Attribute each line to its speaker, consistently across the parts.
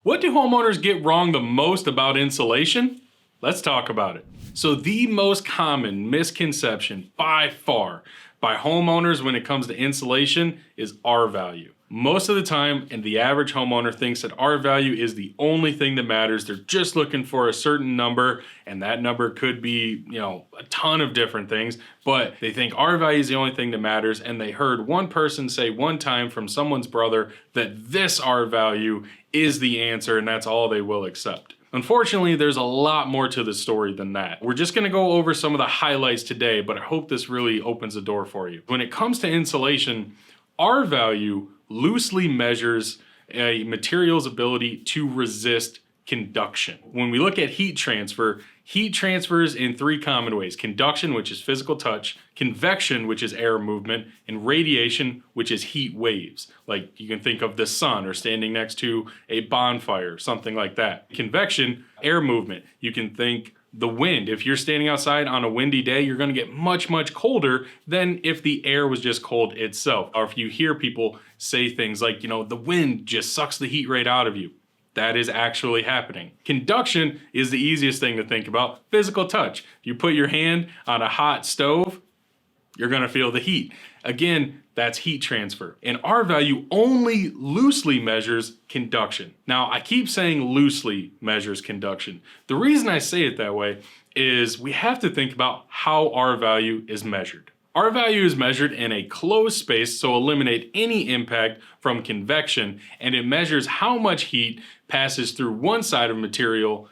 Speaker 1: What do homeowners get wrong the most about insulation? Let's talk about it. So the most common misconception by far by homeowners when it comes to insulation is R value. Most of the time, and the average homeowner thinks that R value is the only thing that matters. They're just looking for a certain number, and that number could be, a ton of different things, but they think R value is the only thing that matters, and they heard one person say one time from someone's brother that this R value is the answer, and that's all they will accept. Unfortunately, there's a lot more to the story than that. We're just gonna go over some of the highlights today, but I hope this really opens the door for you. When it comes to insulation, R value loosely measures a material's ability to resist conduction. When we look at heat transfers in three common ways: conduction, which is physical touch; convection, which is air movement; and radiation, which is heat waves. Like you can think of the sun or standing next to a bonfire, something like that. Convection, air movement. You can think the wind. If you're standing outside on a windy day, you're gonna get much, much colder than if the air was just cold itself. Or if you hear people say things like, the wind just sucks the heat right out of you. That is actually happening. Conduction is the easiest thing to think about. Physical touch. If you put your hand on a hot stove, you're gonna feel the heat. Again, that's heat transfer. And R value only loosely measures conduction. Now, I keep saying loosely measures conduction. The reason I say it that way is we have to think about how R value is measured. R value is measured in a closed space, so eliminate any impact from convection, and it measures how much heat passes through one side of a material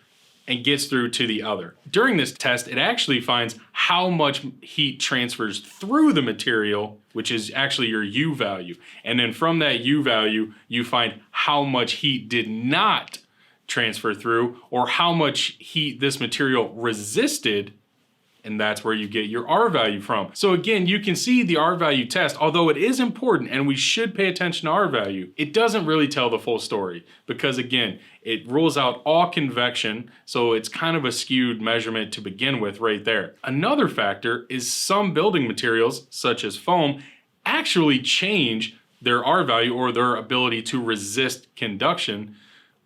Speaker 1: and gets through to the other. During this test, it actually finds how much heat transfers through the material, which is actually your U value. And then from that U value, you find how much heat did not transfer through, or how much heat this material resisted, and that's where you get your R value from. So again, you can see the R value test, although it is important and we should pay attention to R value, it doesn't really tell the full story, because again, it rules out all convection, so it's kind of a skewed measurement to begin with right there. Another factor is some building materials, such as foam, actually change their R value or their ability to resist conduction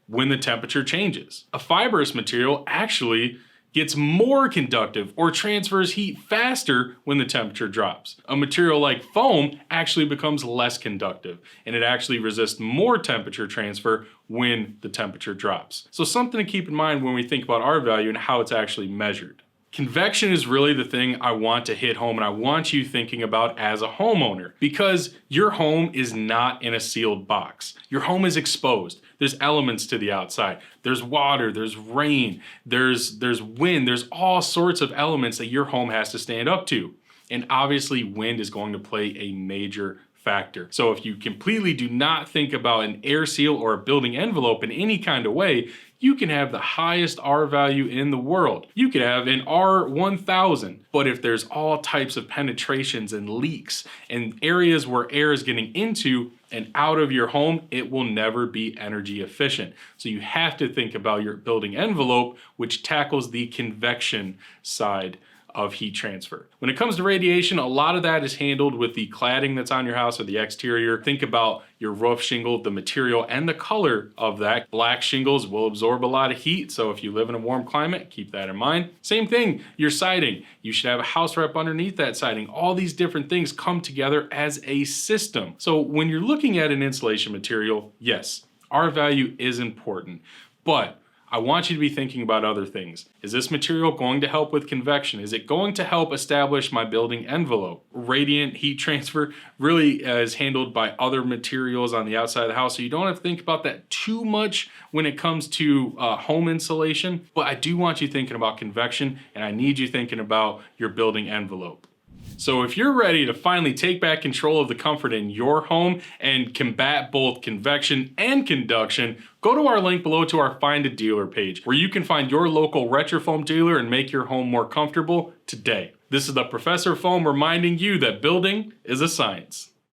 Speaker 1: when the temperature changes. A fibrous material actually gets more conductive or transfers heat faster when the temperature drops. A material like foam actually becomes less conductive, and it actually resists more temperature transfer when the temperature drops. So something to keep in mind when we think about R value and how it's actually measured. Convection is really the thing I want to hit home and I want you thinking about as a homeowner, because your home is not in a sealed box. Your home is exposed. There's elements to the outside. There's water, there's rain, there's wind, there's all sorts of elements that your home has to stand up to. And obviously wind is going to play a major factor. So if you completely do not think about an air seal or a building envelope in any kind of way, you can have the highest R value in the world. You could have an R1000, but if there's all types of penetrations and leaks and areas where air is getting into and out of your home, it will never be energy efficient. So you have to think about your building envelope, which tackles the convection side of heat transfer. When it comes to radiation, a lot of that is handled with the cladding that's on your house or the exterior. Think about your roof shingle, the material and the color of that. Black shingles will absorb a lot of heat, so if you live in a warm climate, keep that in mind. Same thing, your siding. You should have a house wrap underneath that siding. All these different things come together as a system. So when you're looking at an insulation material, yes, R value is important, but I want you to be thinking about other things. Is this material going to help with convection? Is it going to help establish my building envelope? Radiant heat transfer really is handled by other materials on the outside of the house, so you don't have to think about that too much when it comes to home insulation. But I do want you thinking about convection, and I need you thinking about your building envelope. So if you're ready to finally take back control of the comfort in your home and combat both convection and conduction, go to our link below to our Find a Dealer page, where you can find your local RetroFoam dealer and make your home more comfortable today. This is the Professor Foam reminding you that building is a science.